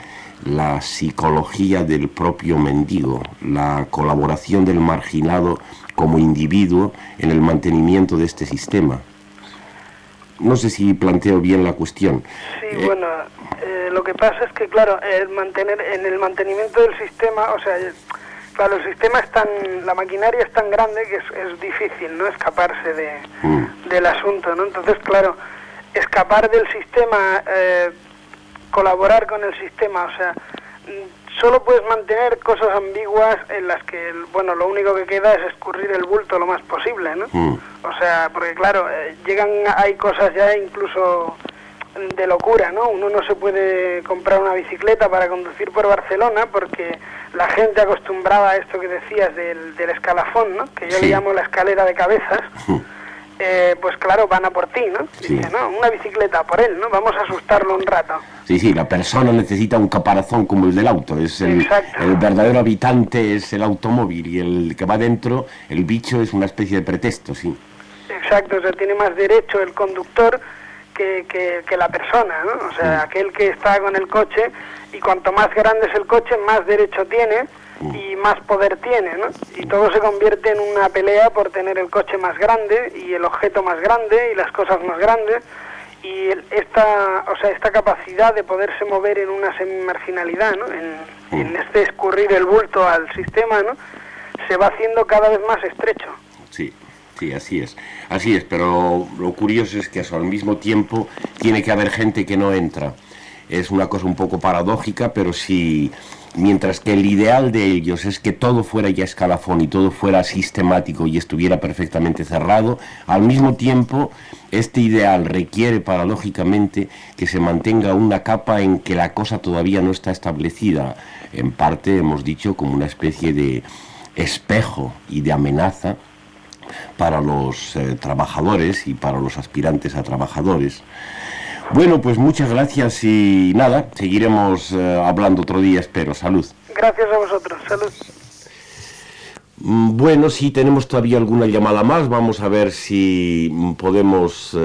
Speaker 1: la psicología del propio mendigo, la colaboración del marginado como individuo en el mantenimiento de este sistema. No sé si planteo bien la cuestión.
Speaker 5: Sí, bueno, lo que pasa es que, claro, en el mantenimiento del sistema, o sea, claro, el sistema la maquinaria es tan grande que es difícil, ¿no?, escaparse del asunto, ¿no? Entonces, claro, escapar del sistema, colaborar con el sistema, o sea, solo puedes mantener cosas ambiguas en las que, bueno, lo único que queda es escurrir el bulto lo más posible, ¿no? O sea, porque claro, hay cosas ya incluso de locura, ¿no? Uno no se puede comprar una bicicleta para conducir por Barcelona porque la gente acostumbrada a esto que decías del escalafón, ¿no?, que yo le llamo la escalera de cabezas, pues claro, van a por ti, ¿no?
Speaker 1: Sí.
Speaker 5: Dice, no, una bicicleta por él, ¿no? Vamos a asustarlo un rato.
Speaker 1: Sí, la persona necesita un caparazón como el del auto. El verdadero habitante es el automóvil, y el que va dentro, el bicho, es una especie de pretexto, sí.
Speaker 5: Exacto, o sea, tiene más derecho el conductor que la persona, ¿no? O sea, aquel que está con el coche, y cuanto más grande es el coche, más derecho tiene y más poder tiene, ¿no? Y todo se convierte en una pelea por tener el coche más grande y el objeto más grande y las cosas más grandes, y esta capacidad de poderse mover en una semi-marginalidad, ¿no?, en este escurrir el bulto al sistema, ¿no?, se va haciendo cada vez más estrecho.
Speaker 1: Sí, así es, pero lo curioso es que eso, al mismo tiempo tiene que haber gente que no entra. Es una cosa un poco paradójica, pero sí, mientras que el ideal de ellos es que todo fuera ya escalafón y todo fuera sistemático y estuviera perfectamente cerrado, al mismo tiempo este ideal requiere paradójicamente que se mantenga una capa en que la cosa todavía no está establecida, en parte hemos dicho como una especie de espejo y de amenaza para los trabajadores y para los aspirantes a trabajadores. Bueno, pues muchas gracias y nada, seguiremos hablando otro día, espero. Salud.
Speaker 5: Gracias a vosotros. Salud.
Speaker 1: Bueno, sí, tenemos todavía alguna llamada más. Vamos a ver si podemos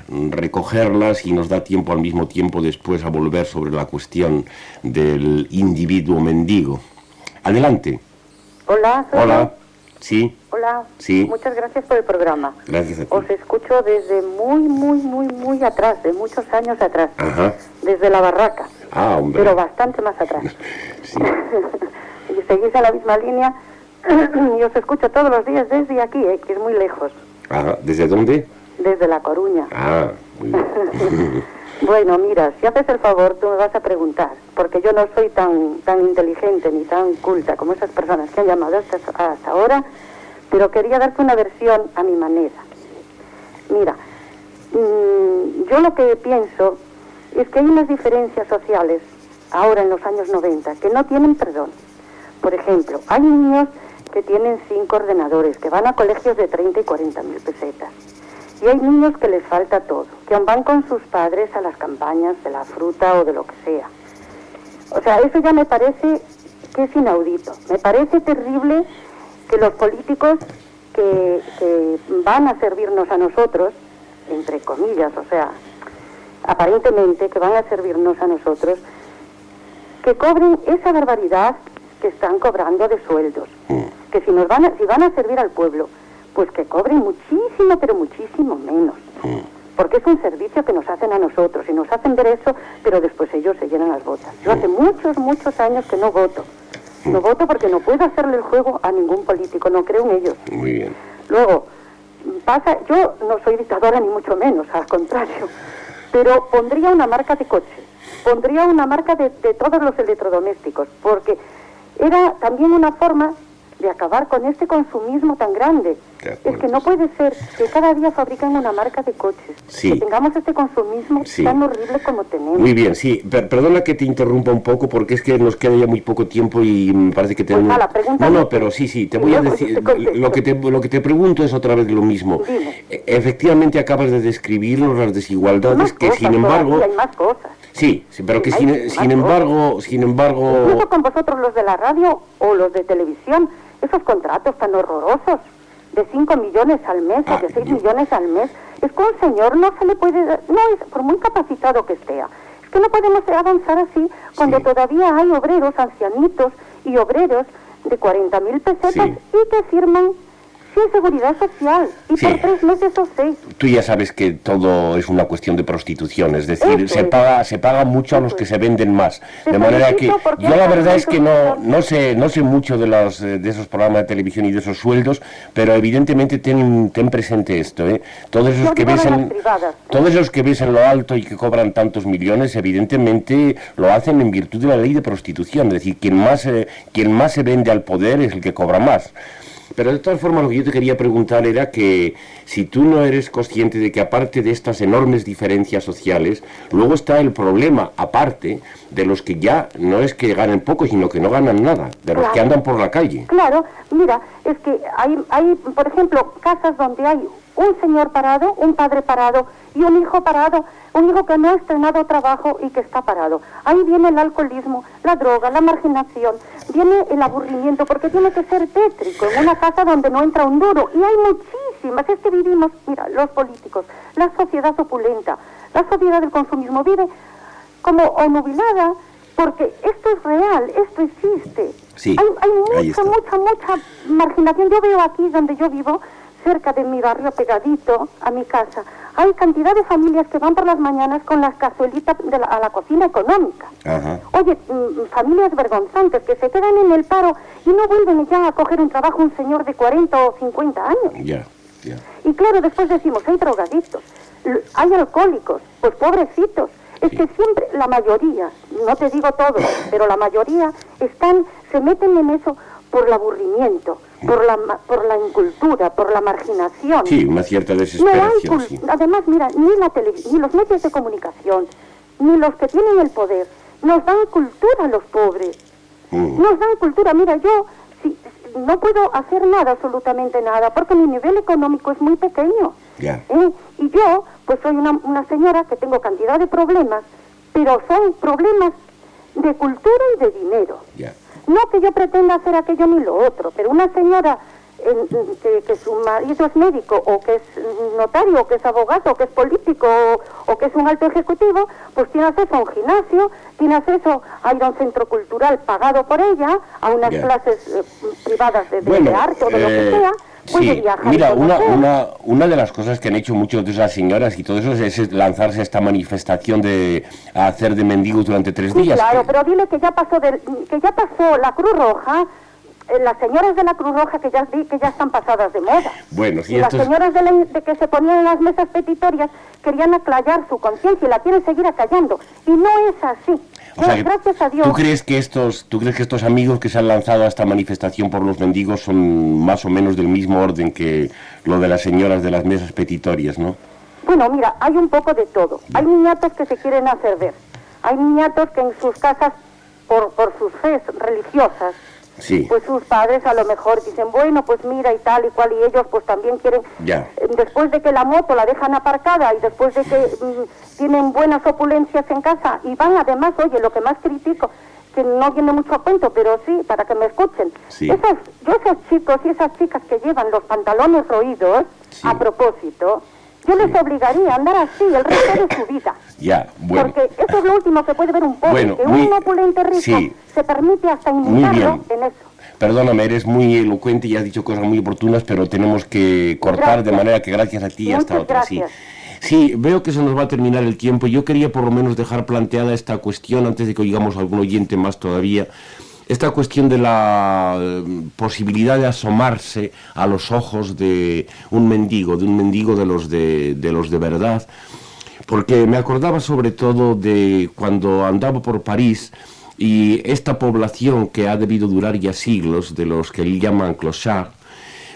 Speaker 1: recogerlas y nos da tiempo al mismo tiempo después a volver sobre la cuestión del individuo mendigo. Adelante.
Speaker 6: Hola.
Speaker 1: Hola. Sí.
Speaker 6: Hola.
Speaker 1: Sí.
Speaker 6: Muchas gracias por el programa.
Speaker 1: Gracias a ti.
Speaker 6: Os escucho desde muy atrás, de muchos años atrás.
Speaker 1: Ajá.
Speaker 6: Desde la barraca.
Speaker 1: Ah, hombre.
Speaker 6: Pero bastante más atrás.
Speaker 1: Sí.
Speaker 6: Y seguís a la misma línea y os escucho todos los días desde aquí, que es muy lejos.
Speaker 1: Ajá. ¿Desde dónde?
Speaker 6: Desde La Coruña.
Speaker 1: Ah, muy bien.
Speaker 6: Bueno, mira, si haces el favor, tú me vas a preguntar, porque yo no soy tan inteligente ni tan culta como esas personas que han llamado hasta ahora, pero quería darte una versión a mi manera. Mira, yo lo que pienso es que hay unas diferencias sociales, ahora en los años 90, que no tienen perdón. Por ejemplo, hay niños que tienen 5 ordenadores, que van a colegios de 30 y 40 mil pesetas. Y hay niños que les falta todo, que van con sus padres a las campañas de la fruta o de lo que sea. O sea, eso ya me parece que es inaudito. Me parece terrible que los políticos que van a servirnos a nosotros, entre comillas, o sea, aparentemente que van a servirnos a nosotros, que cobren esa barbaridad que están cobrando de sueldos. Que si van a servir al pueblo, pues que cobren muchísimo, pero muchísimo menos. Porque es un servicio que nos hacen a nosotros y nos hacen ver eso, pero después ellos se llenan las botas. Yo hace muchos años que no voto. No voto porque no puedo hacerle el juego a ningún político, no creo en ellos.
Speaker 1: Muy bien.
Speaker 6: Luego, yo no soy dictadora ni mucho menos, al contrario, pero pondría una marca de coche, pondría una marca de todos los electrodomésticos, porque era también una forma de acabar con este consumismo tan grande. Es que no puede ser que cada día fabriquen una marca de coches, que tengamos este consumismo tan horrible como tenemos.
Speaker 1: Muy bien, sí, perdona que te interrumpa un poco porque es que nos queda ya muy poco tiempo y me parece que tenemos... No, pero sí, te voy a decir, lo que te pregunto es otra vez lo mismo. Efectivamente acabas de describirnos las desigualdades que sin embargo...
Speaker 6: Hay más cosas.
Speaker 1: Sí, pero que sin embargo...
Speaker 6: Incluso con vosotros los de la radio o los de televisión, esos contratos tan horrorosos, de 5 millones al mes o de 6 millones al mes, es que un señor no se le puede... No, es por muy capacitado que esté. Es que no podemos avanzar así cuando todavía hay obreros ancianitos y obreros de 40.000 pesetas y que firman sin seguridad social y por 3 meses o 6.
Speaker 1: Tú ya sabes que todo es una cuestión de prostitución, es decir, se paga mucho a los que se venden más. De manera que yo la verdad es que no sé mucho de esos programas de televisión y de esos sueldos, pero evidentemente ten presente esto, todos esos que ves en lo alto y que cobran tantos millones, evidentemente lo hacen en virtud de la ley de prostitución, es decir, quien más se vende al poder es el que cobra más. Pero de todas formas lo que yo te quería preguntar era que si tú no eres consciente de que aparte de estas enormes diferencias sociales, luego está el problema, aparte, de los que ya no es que ganen poco, sino que no ganan nada, de los que andan por la calle.
Speaker 6: Claro, mira, es que hay, por ejemplo, casas donde hay un señor parado, un padre parado y un hijo parado, un hijo que no ha estrenado trabajo y que está parado. Ahí viene el alcoholismo, la droga, la marginación, viene el aburrimiento, porque tiene que ser tétrico en una casa donde no entra un duro. Y hay muchísimas, es que vivimos, mira, los políticos, la sociedad opulenta, la sociedad del consumismo vive como onubilada, porque esto es real, esto existe.
Speaker 1: Sí,
Speaker 6: hay mucha marginación. Yo veo aquí donde yo vivo, cerca de mi barrio, pegadito a mi casa, hay cantidad de familias que van por las mañanas con las cazuelitas a la cocina económica.
Speaker 1: Ajá.
Speaker 6: Oye, familias vergonzantes que se quedan en el paro y no vuelven ya a coger un trabajo un señor de 40 o 50 años.
Speaker 1: Ya.
Speaker 6: Y claro, después decimos, hay drogadictos, hay alcohólicos, pues pobrecitos. Es que siempre, la mayoría, no te digo todos, pero la mayoría se meten en eso por el aburrimiento, por la incultura, por la marginación.
Speaker 1: Sí, una cierta desesperación.
Speaker 6: Además, mira, ni los medios de comunicación, ni los que tienen el poder, nos dan cultura a los pobres. Nos dan cultura. Mira, yo no puedo hacer nada, absolutamente nada, porque mi nivel económico es muy pequeño. Y yo, pues soy una señora que tengo cantidad de problemas, pero son problemas de cultura y de dinero. No que yo pretenda hacer aquello ni lo otro, pero una señora que su marido es médico, o que es notario, o que es abogado, o que es político, o que es un alto ejecutivo, pues tiene acceso a un gimnasio, tiene acceso a ir a un centro cultural pagado por ella, a unas clases privadas de arte o de lo que sea.
Speaker 1: Sí, mira, una de las cosas que han hecho muchas de esas señoras y todo eso es lanzarse a esta manifestación de hacer de mendigos durante 3 días.
Speaker 6: Claro, pero dile que ya pasó la Cruz Roja, las señoras de la Cruz Roja que ya están pasadas de moda.
Speaker 1: Bueno, sí,
Speaker 6: y las señoras de que se ponían en las mesas petitorias querían acallar su conciencia y la quieren seguir acallando. Y no es así.
Speaker 1: O sea,
Speaker 6: gracias a Dios.
Speaker 1: ¿Tú crees que estos amigos que se han lanzado a esta manifestación por los mendigos son más o menos del mismo orden que lo de las señoras de las mesas petitorias, no?
Speaker 6: Bueno, mira, hay un poco de todo. Hay niñatos que se quieren hacer ver. Hay niñatos que en sus casas, por sus fes religiosas, pues sus padres a lo mejor dicen, bueno, pues mira y tal y cual, y ellos pues también quieren, después de que la moto la dejan aparcada y después de que tienen buenas opulencias en casa y van además, oye, lo que más critico, que no viene mucho a cuento, pero sí, para que me escuchen, esos chicos y esas chicas que llevan los pantalones roídos, a propósito, yo les obligaría a andar así el resto de su vida.
Speaker 1: Ya, bueno.
Speaker 6: Porque eso es lo último que puede ver un pobre,
Speaker 1: Bueno,
Speaker 6: que un opulente rico
Speaker 1: sí.
Speaker 6: se permite hasta
Speaker 1: Muy
Speaker 6: imitarlo
Speaker 1: bien.
Speaker 6: en eso.
Speaker 1: Perdóname, eres muy elocuente y has dicho cosas muy oportunas, pero tenemos que cortar, de manera que gracias a ti y hasta
Speaker 6: Muchas
Speaker 1: otra. Sí.
Speaker 6: gracias.
Speaker 1: Sí, veo que se nos va a terminar el tiempo. Yo quería por lo menos dejar planteada esta cuestión, antes de que oigamos a algún oyente más todavía, esta cuestión de la posibilidad de asomarse a los ojos de un mendigo de los de verdad, porque me acordaba sobre todo de cuando andaba por París y esta población que ha debido durar ya siglos, de los que él llaman clochard,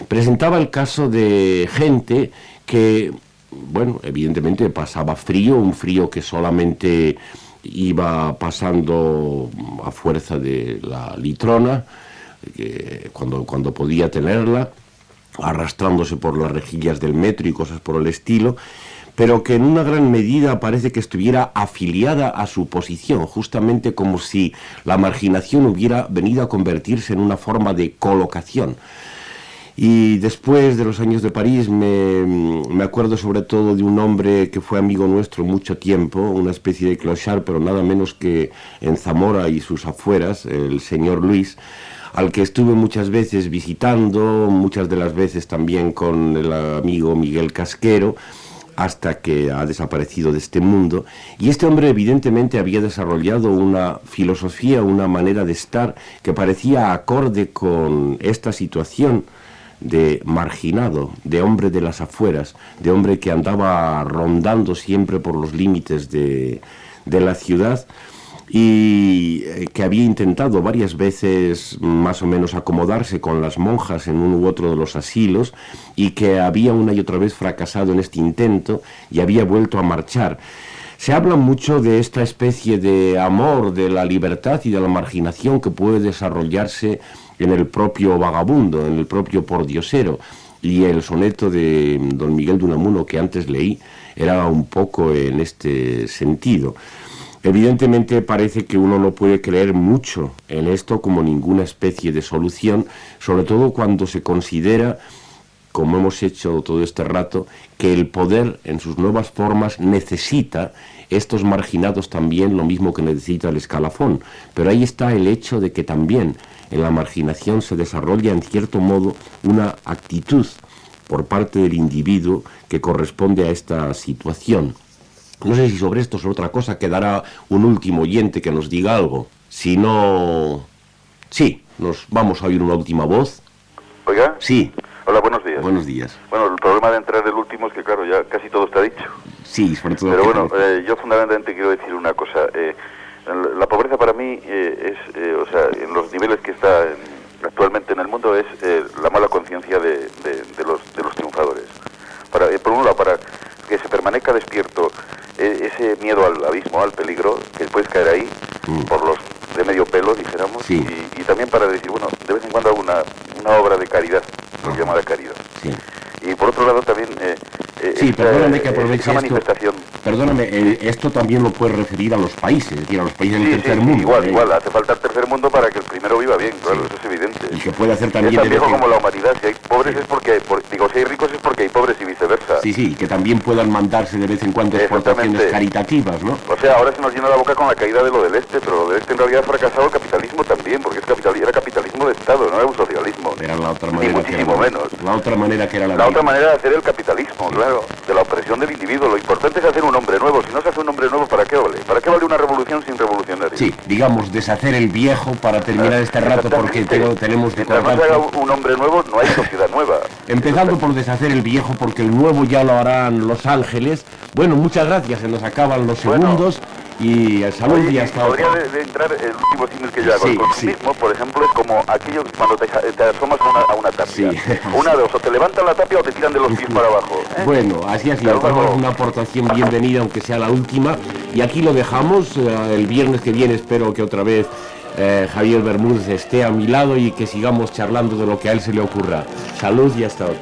Speaker 1: presentaba el caso de gente que, bueno, evidentemente pasaba frío, un frío que solamente iba pasando a fuerza de la litrona, cuando podía tenerla, arrastrándose por las rejillas del metro y cosas por el estilo, pero que en una gran medida parece que estuviera afiliada a su posición, justamente como si la marginación hubiera venido a convertirse en una forma de colocación. Y después de los años de París me acuerdo sobre todo de un hombre que fue amigo nuestro mucho tiempo, una especie de clochard, pero nada menos que en Zamora y sus afueras, el señor Luis, al que estuve muchas veces visitando, muchas de las veces también con el amigo Miguel Casquero, hasta que ha desaparecido de este mundo. Y este hombre evidentemente había desarrollado una filosofía, una manera de estar que parecía acorde con esta situación de marginado, de hombre de las afueras, de hombre que andaba rondando siempre por los límites de la ciudad y que había intentado varias veces más o menos acomodarse con las monjas en uno u otro de los asilos y que había una y otra vez fracasado en este intento y había vuelto a marchar. Se habla mucho de esta especie de amor de la libertad y de la marginación que puede desarrollarse en el propio vagabundo, en el propio pordiosero, y el soneto de don Miguel de Unamuno que antes leí era un poco en este sentido. Evidentemente parece que uno no puede creer mucho en esto como ninguna especie de solución, sobre todo cuando se considera, como hemos hecho todo este rato, que el poder en sus nuevas formas necesita estos marginados también, lo mismo que necesita el escalafón. Pero ahí está el hecho de que también en la marginación se desarrolla en cierto modo una actitud por parte del individuo que corresponde a esta situación. No sé si sobre esto o sobre otra cosa quedará un último oyente que nos diga algo. Si no... Sí, nos vamos a oír una última voz.
Speaker 7: ¿Oiga?
Speaker 1: Sí.
Speaker 7: Hola, buenos días.
Speaker 1: Buenos días.
Speaker 7: Bueno, el problema de entrar el último es que, claro, ya casi todo está dicho.
Speaker 1: Sí, sobre todo...
Speaker 7: Pero bueno, yo fundamentalmente quiero decir una cosa. La pobreza para mí o sea, en los niveles que está actualmente en el mundo es la mala conciencia de los triunfadores. Por un lado, para que se permanezca despierto ese miedo al abismo, al peligro, que puedes caer ahí, por los de medio pelo, dijéramos, sí. y también para decir, bueno, de vez en cuando hago una obra de caridad, lo que llama la caridad. Sí. Y por otro lado también...
Speaker 1: sí, perdóname que aproveche
Speaker 7: manifestación.
Speaker 1: Perdóname, esto también lo puedes referir a los países, es decir, a los países del tercer mundo.
Speaker 7: Igual, hace falta el tercer mundo para que el primero viva bien, claro, eso es evidente.
Speaker 1: Y que puede hacer también...
Speaker 7: Es tan viejo como la humanidad, si hay pobres es porque, si hay ricos es porque hay pobres y viceversa.
Speaker 1: Sí, que también puedan mandarse de vez en cuando exportaciones caritativas, ¿no?
Speaker 7: O sea, ahora se nos llena la boca con la caída de lo del este, pero lo del este en realidad ha fracasado el capitalismo también, porque era capitalismo de Estado, no era un socialismo.
Speaker 1: Era la otra manera.
Speaker 7: Ni muchísimo menos.
Speaker 1: La otra manera que era
Speaker 7: la otra manera de hacer el capitalismo, claro, de la opresión del individuo. Lo importante es hacer un hombre nuevo. Si no se hace un hombre nuevo, ¿para qué vale? ¿Para qué vale una revolución sin revolucionarios?
Speaker 1: Sí, digamos, deshacer el viejo para terminar este rato, porque tenemos que
Speaker 7: cortar. Mientras no se haga un hombre nuevo, no hay sociedad nueva.
Speaker 1: Empezando por deshacer el viejo, porque el nuevo ya lo harán Los Ángeles. Bueno, muchas gracias, se nos acaban los segundos. Y el salud y hasta
Speaker 7: ahora. Podría de entrar el último símil que yo hago. El consumismo, por ejemplo, es como aquello cuando te asomas a una tapia. Una de dos, o te levantan la tapia o te tiran de los pies para abajo.
Speaker 1: Bueno, así es, una aportación bienvenida, aunque sea la última. Y aquí lo dejamos. El viernes que viene espero que otra vez Javier Bermúdez esté a mi lado y que sigamos charlando de lo que a él se le ocurra. Salud y hasta ahora.